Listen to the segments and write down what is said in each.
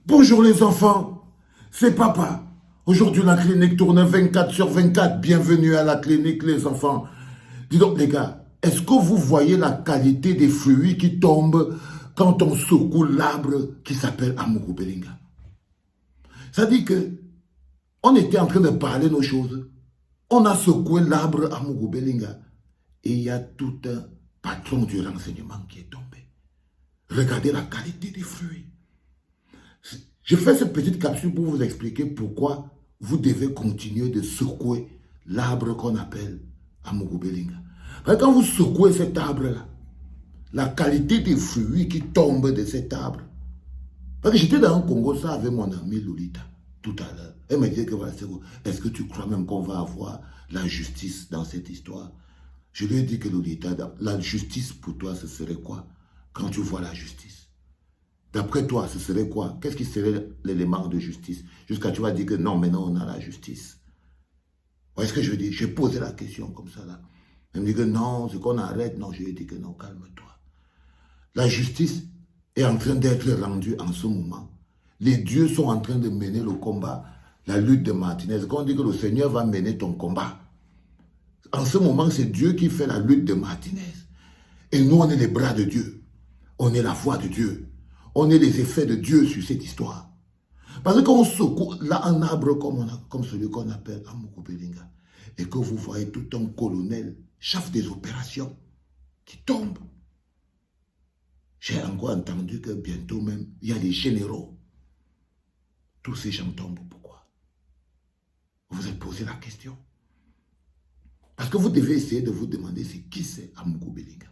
Bonjour les enfants, c'est papa. Aujourd'hui la clinique tourne 24/24. Bienvenue à la clinique les enfants. Dis donc les gars, est-ce que vous voyez la qualité des fruits qui tombent quand on secoue l'arbre qui s'appelle Amourou Belinga? Ça dit que on était en train de parler nos choses. On a secoué l'arbre Amourou Belinga et il y a tout un patron du renseignement qui est tombé. Regardez la qualité des fruits. Je fais cette petite capsule pour vous expliquer pourquoi vous devez continuer de secouer l'arbre qu'on appelle Amourou Belinga. Parce que quand vous secouez cet arbre-là, la qualité des fruits qui tombent de cet arbre. Parce que j'étais dans le Congo, ça avec mon ami Lolita, tout à l'heure. Elle me disait que voilà, est-ce que tu crois même qu'on va avoir la justice dans cette histoire? Je lui ai dit que Lolita, la justice pour toi, ce serait quoi quand tu vois la justice? D'après toi, ce serait quoi? Qu'est-ce qui serait l'élément de justice? Jusqu'à tu vas dire que non, maintenant on a la justice. Vous voyez ce que je veux dire? J'ai posé la question comme ça là. Elle me dit que non, c'est qu'on arrête. Non, je lui ai dit que non, calme-toi. La justice est en train d'être rendue en ce moment. Les dieux sont en train de mener le combat, la lutte de Martinez. Quand on dit que le Seigneur va mener ton combat, en ce moment, c'est Dieu qui fait la lutte de Martinez. Et nous, on est les bras de Dieu. On est la voix de Dieu. On est les effets de Dieu sur cette histoire. Parce que quand on secoue là un arbre comme celui qu'on appelle Amourou Belinga, et que vous voyez tout un colonel, chef des opérations, qui tombe. J'ai encore entendu que bientôt même, il y a des généraux. Tous ces gens tombent. Pourquoi? Vous vous êtes posé la question. Parce que vous devez essayer de vous demander c'est qui c'est Amourou Belinga.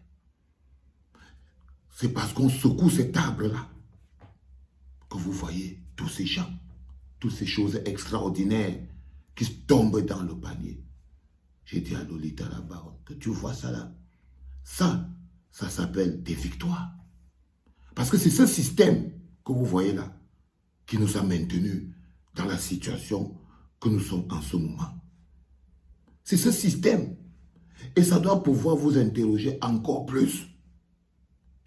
C'est parce qu'on secoue cet arbre-là que vous voyez tous ces gens, toutes ces choses extraordinaires qui tombent dans le panier. J'ai dit à Lolita la baronne, que tu vois ça là, ça s'appelle des victoires. Parce que c'est ce système que vous voyez là qui nous a maintenus dans la situation que nous sommes en ce moment. C'est ce système. Et ça doit pouvoir vous interroger encore plus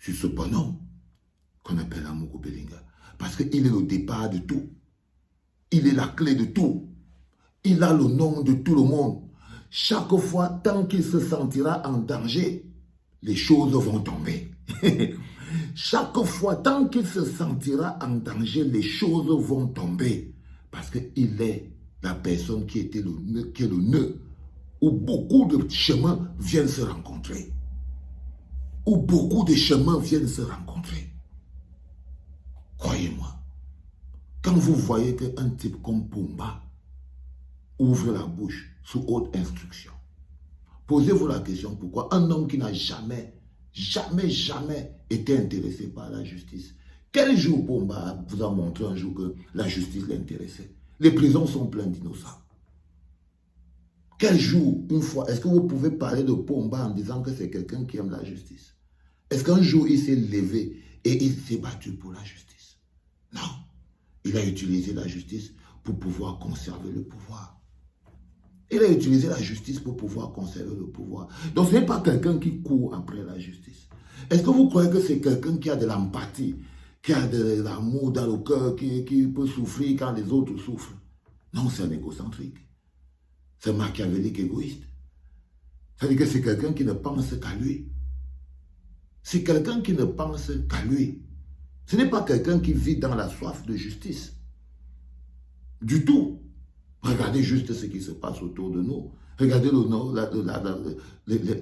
sur ce bonhomme qu'on appelle Amourou Belinga. Parce qu'il est le départ de tout. Il est la clé de tout. Il a le nom de tout le monde. Chaque fois, tant qu'il se sentira en danger, les choses vont tomber. Chaque fois, tant qu'il se sentira en danger, les choses vont tomber. Parce qu'il est la personne qui est le nœud, où beaucoup de chemins viennent se rencontrer. Où beaucoup de chemins viennent se rencontrer. Croyez-moi, quand vous voyez qu'un type comme Pumba ouvre la bouche sous haute instruction, posez-vous la question pourquoi un homme qui n'a jamais été intéressé par la justice. Quel jour Pumba vous a montré un jour que la justice l'intéressait? Les prisons sont pleines d'innocents. Quel jour, une fois, est-ce que vous pouvez parler de Pumba en disant que c'est quelqu'un qui aime la justice? Est-ce qu'un jour il s'est levé et il s'est battu pour la justice? Non. Il a utilisé la justice pour pouvoir conserver le pouvoir. Il a utilisé la justice pour pouvoir conserver le pouvoir. Donc ce n'est pas quelqu'un qui court après la justice. Est-ce que vous croyez que c'est quelqu'un qui a de l'empathie, qui a de l'amour dans le cœur, qui peut souffrir quand les autres souffrent? Non, c'est un égocentrique. C'est un machiavélique égoïste. Ça veut dire que c'est quelqu'un qui ne pense qu'à lui. C'est quelqu'un qui ne pense qu'à lui. Ce n'est pas quelqu'un qui vit dans la soif de justice. Du tout. Regardez juste ce qui se passe autour de nous. Regardez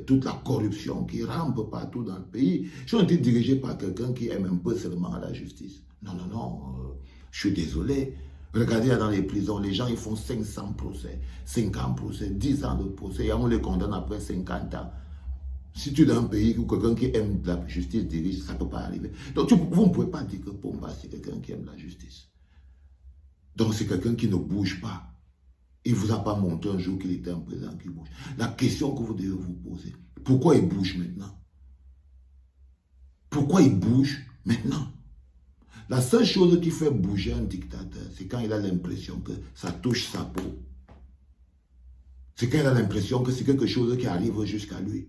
toute la corruption qui rampe partout dans le pays. J'ai été dirigé par quelqu'un qui aime un peu seulement la justice. Non, non, non. Je suis désolé. Regardez dans les prisons, les gens ils font 500 procès, 50 procès, 10 ans de procès, et on les condamne après 50 ans. Si tu es dans un pays où quelqu'un qui aime la justice dirige, ça ne peut pas arriver. Donc vous ne pouvez pas dire que Pumba c'est quelqu'un qui aime la justice. Donc c'est quelqu'un qui ne bouge pas. Il ne vous a pas montré un jour qu'il était un président qui bouge. La question que vous devez vous poser, pourquoi il bouge maintenant? Pourquoi il bouge maintenant? La seule chose qui fait bouger un dictateur, c'est quand il a l'impression que ça touche sa peau. C'est quand il a l'impression que c'est quelque chose qui arrive jusqu'à lui.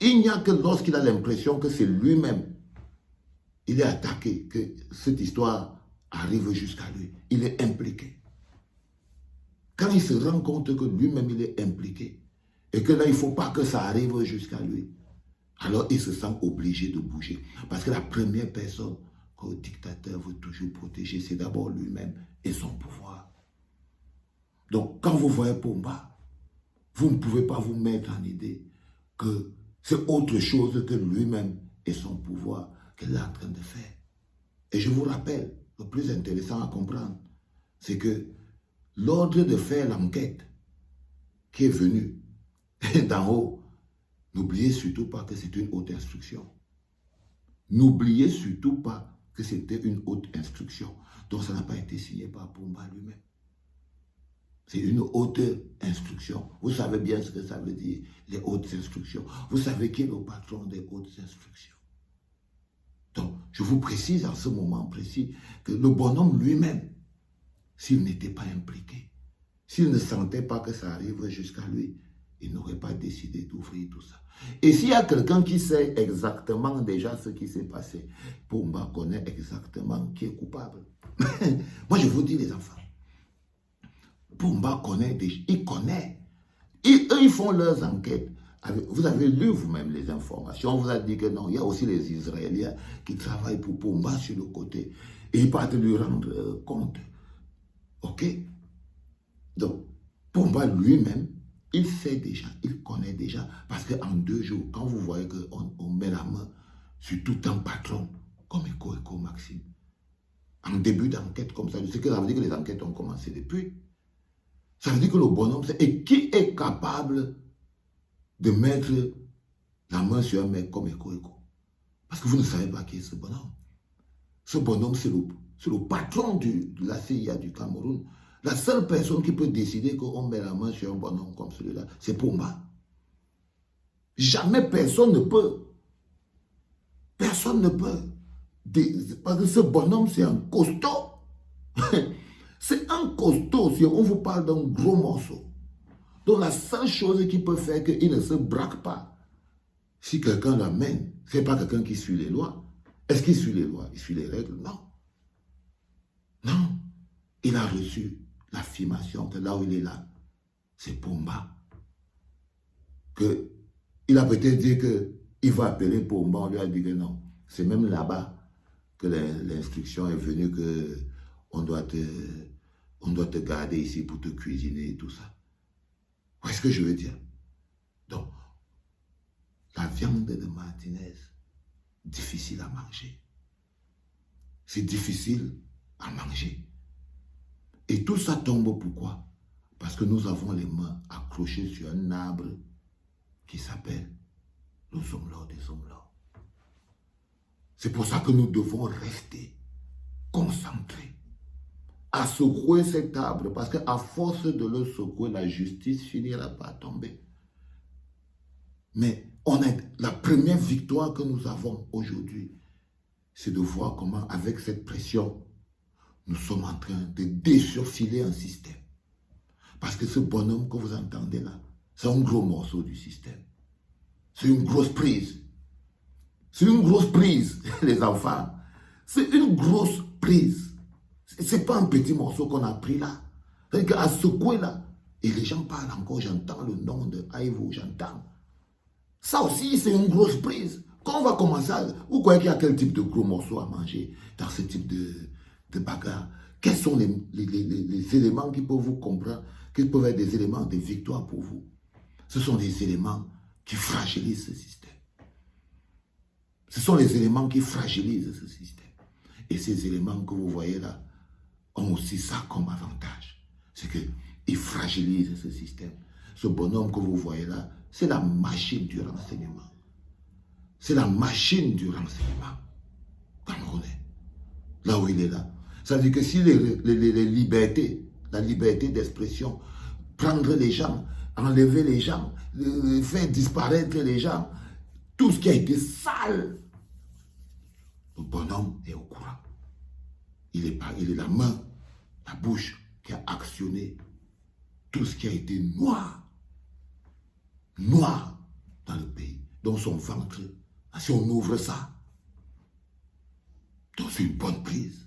Il n'y a que lorsqu'il a l'impression que c'est lui-même, il est attaqué, que cette histoire arrive jusqu'à lui. Il est impliqué. Quand il se rend compte que lui-même, il est impliqué, et que là, il ne faut pas que ça arrive jusqu'à lui, alors il se sent obligé de bouger. Parce que la première personne que le dictateur veut toujours protéger, c'est d'abord lui-même et son pouvoir. Donc, quand vous voyez Pomba, vous ne pouvez pas vous mettre en idée que c'est autre chose que lui-même et son pouvoir qu'il est en train de faire. Et je vous rappelle, le plus intéressant à comprendre, c'est que l'ordre de faire l'enquête qui est venu d'en haut, n'oubliez surtout pas que c'est une haute instruction. N'oubliez surtout pas que c'était une haute instruction. Donc ça n'a pas été signé par Pomba lui-même. C'est une haute instruction. Vous savez bien ce que ça veut dire, les hautes instructions. Vous savez qui est le patron des hautes instructions. Donc, je vous précise en ce moment précis que le bonhomme lui-même, s'il n'était pas impliqué, s'il ne sentait pas que ça arrive jusqu'à lui, il n'aurait pas décidé d'ouvrir tout ça. Et s'il y a quelqu'un qui sait exactement déjà ce qui s'est passé, Pomba connaît exactement qui est coupable. Moi, je vous dis, les enfants, Pomba connaît déjà, il connaît. Eux, ils font leurs enquêtes. Vous avez lu vous-même les informations. On vous a dit que non, il y a aussi les Israéliens qui travaillent pour Pomba sur le côté. Et ils partent lui rendre compte. Ok? Donc, Pomba lui-même, il sait déjà, il connaît déjà. Parce qu'en 2 jours, quand vous voyez qu'on met la main sur tout un patron, comme Eko Maxime, en début d'enquête comme ça, c'est que ça veut dire que les enquêtes ont commencé depuis. Ça veut dire que le bonhomme, et qui est capable de mettre la main sur un mec comme Eko? Parce que vous ne savez pas qui est ce bonhomme. Ce bonhomme, c'est le patron de la CIA du Cameroun. La seule personne qui peut décider qu'on met la main sur un bonhomme comme celui-là, c'est Pomba. Jamais personne ne peut. Personne ne peut. Parce que ce bonhomme, c'est un costaud. C'est un costaud. Si on vous parle d'un gros morceau. Donc la seule chose qui peut faire qu'il ne se braque pas, si quelqu'un l'amène, ce n'est pas quelqu'un qui suit les lois. Est-ce qu'il suit les lois? Il suit les règles? Non. Non. Il a reçu l'affirmation que là où il est là, c'est Pomba. Il a peut-être dit qu'il va appeler Pomba, on lui a dit que non. C'est même là-bas que l'instruction est venue qu'on doit te garder ici pour te cuisiner et tout ça. Vous voyez ce que je veux dire? Donc, la viande de Martinez, difficile à manger. C'est difficile à manger. Et tout ça tombe pourquoi? Parce que nous avons les mains accrochées sur un arbre qui s'appelle le Zomlor des Zomlor. C'est pour ça que nous devons rester concentrés à secouer cet arbre, parce qu'à force de le secouer, la justice finira par tomber. Mais la première victoire que nous avons aujourd'hui, c'est de voir comment, avec cette pression, nous sommes en train de désurfiler un système. Parce que ce bonhomme que vous entendez là, c'est un gros morceau du système. C'est une grosse prise. C'est une grosse prise, les enfants. C'est une grosse prise. Ce n'est pas un petit morceau qu'on a pris là. C'est-à-dire qu'à secouer là, et les gens parlent encore, j'entends le nom de Aïvo, j'entends. Ça aussi, c'est une grosse prise. Quand on va commencer vous croyez qu'il y a quel type de gros morceaux à manger dans ce type de bagarre? Quels sont les éléments qui peuvent vous comprendre, qui peuvent être des éléments de victoire pour vous? Ce sont des éléments qui fragilisent ce système. Ce sont les éléments qui fragilisent ce système. Et ces éléments que vous voyez là ont aussi ça comme avantage. C'est qu'ils fragilisent ce système. Ce bonhomme que vous voyez là, c'est la machine du renseignement. C'est la machine du renseignement camerounais. Là où il est là. Ça veut dire que si les libertés, la liberté d'expression, prendre les gens, enlever les gens, faire disparaître les gens, tout ce qui a été sale, le bonhomme est au courant. Il est la main, la bouche qui a actionné tout ce qui a été noir dans le pays, dans son ventre. Si on ouvre ça, donc c'est une bonne prise.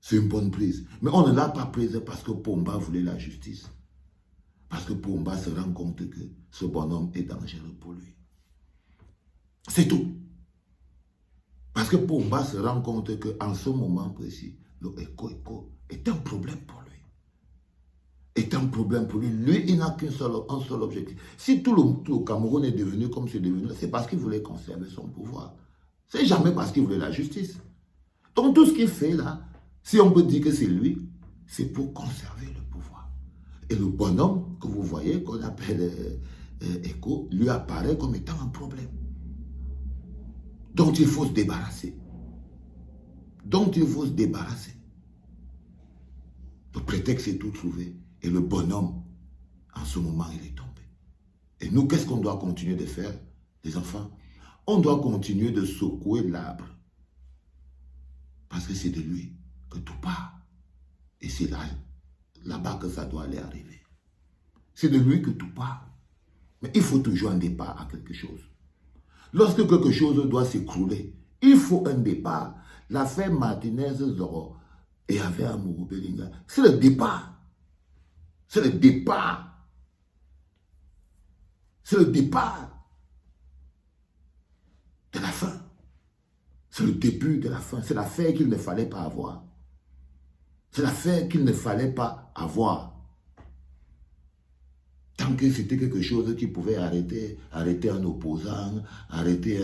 C'est une bonne prise. Mais on ne l'a pas prise parce que Pomba voulait la justice. Parce que Pomba se rend compte que ce bonhomme est dangereux pour lui. C'est tout. Parce que Pomba se rend compte qu'en ce moment précis, le Eko est un problème pour lui. Est un problème pour lui. Lui, il n'a qu'un seul objectif. Si tout le Cameroun est devenu comme c'est devenu, c'est parce qu'il voulait conserver son pouvoir. C'est jamais parce qu'il voulait la justice. Donc tout ce qu'il fait là, si on peut dire que c'est lui, c'est pour conserver le pouvoir. Et le bonhomme que vous voyez, qu'on appelle Eko, lui apparaît comme étant un problème dont il faut se débarrasser. Dont il faut se débarrasser. Le prétexte est tout trouvé. Et le bonhomme, en ce moment, il est tombé. Et nous, qu'est-ce qu'on doit continuer de faire, les enfants? On doit continuer de secouer l'arbre. Parce que c'est de lui que tout part. Et c'est là-bas que ça doit aller arriver. C'est de lui que tout part. Mais il faut toujours un départ à quelque chose. Lorsque quelque chose doit s'écrouler, il faut un départ. L'affaire Martinez-Zoro et avec Amourou Belinga, c'est le départ. C'est le départ. C'est le départ de la fin. C'est le début de la fin. C'est l'affaire qu'il ne fallait pas avoir. C'est l'affaire qu'il ne fallait pas avoir. Tant que c'était quelque chose qui pouvait arrêter un opposant, arrêter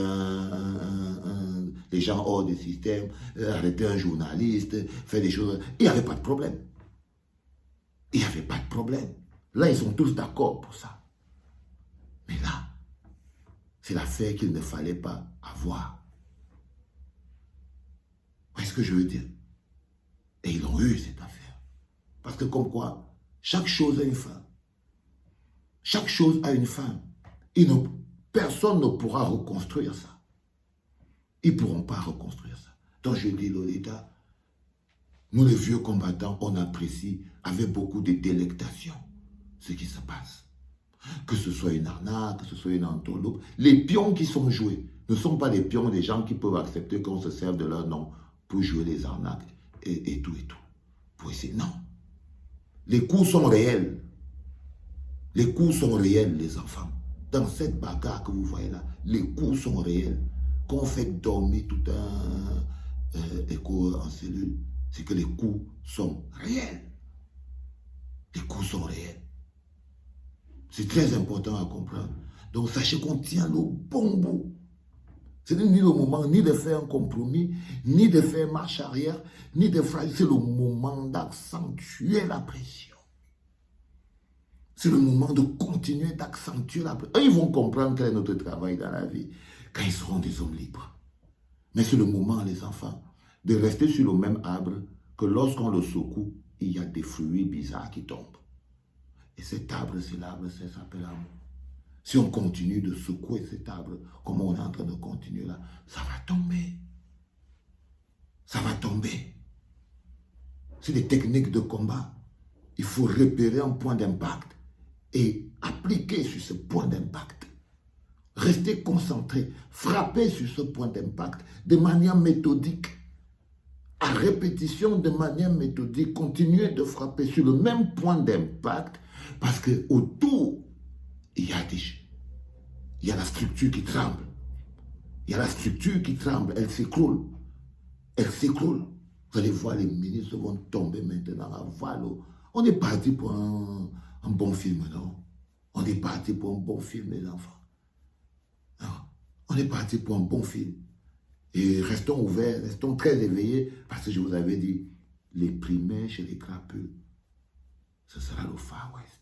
les gens hors du système, arrêter un journaliste, faire des choses, il n'y avait pas de problème. Il n'y avait pas de problème. Là, ils sont tous d'accord pour ça. Mais là, c'est l'affaire qu'il ne fallait pas avoir. Vous voyez ce que je veux dire? Et ils ont eu cette affaire. Parce que comme quoi, chaque chose a une fin. Chaque chose a une fin. Personne ne pourra reconstruire ça. Ils ne pourront pas reconstruire ça. Donc je dis, Lolita, nous les vieux combattants, on apprécie avec beaucoup de délectation ce qui se passe. Que ce soit une arnaque, que ce soit une entourloupe, les pions qui sont joués ne sont pas les pions des gens qui peuvent accepter qu'on se serve de leur nom pour jouer les arnaques et tout et tout. Pour essayer, non. Les coups sont réels. Les coups sont réels, les enfants. Dans cette bagarre que vous voyez là, les coups sont réels. Qu'on fait dormir tout un Eko en cellule, c'est que les coups sont réels. Les coups sont réels. C'est très important à comprendre. Donc sachez qu'on tient le bon bout. Ce n'est ni le moment ni de faire un compromis, ni de faire marche arrière, ni de faire... C'est le moment d'accentuer la pression. C'est le moment de continuer d'accentuer la pression. Ils vont comprendre quel est notre travail dans la vie quand ils seront des hommes libres. Mais c'est le moment, les enfants, de rester sur le même arbre que lorsqu'on le secoue, il y a des fruits bizarres qui tombent. Et cet arbre, c'est l'arbre, ça s'appelle amour. Si on continue de secouer cet arbre, comme on est en train de continuer là, ça va tomber. Ça va tomber. C'est des techniques de combat. Il faut repérer un point d'impact et appliquer sur ce point d'impact. Rester concentré, frapper sur ce point d'impact de manière méthodique. À répétition, de manière méthodique, continuer de frapper sur le même point d'impact parce que autour, il y a la structure qui tremble. Il y a la structure qui tremble, elle s'écroule. Elle s'écroule. Vous allez voir, les ministres vont tomber maintenant à Valo. On est parti pour un bon film, non? On est parti pour un bon film, les enfants. Non, on est parti pour un bon film. Et restons ouverts, restons très éveillés, parce que je vous avais dit, les primaires chez les crapules, ce sera le Far West.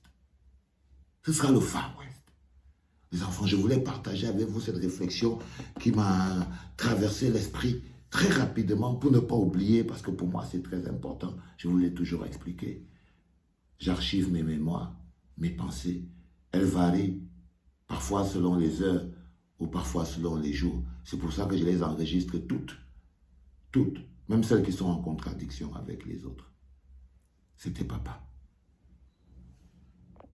Ce sera le Far West. Les enfants, je voulais partager avec vous cette réflexion qui m'a traversé l'esprit très rapidement pour ne pas oublier, parce que pour moi c'est très important, je vous l'ai toujours expliqué. J'archive mes mémoires, mes pensées. Elles varient parfois selon les heures ou parfois selon les jours. C'est pour ça que je les enregistre toutes, même celles qui sont en contradiction avec les autres. C'était papa.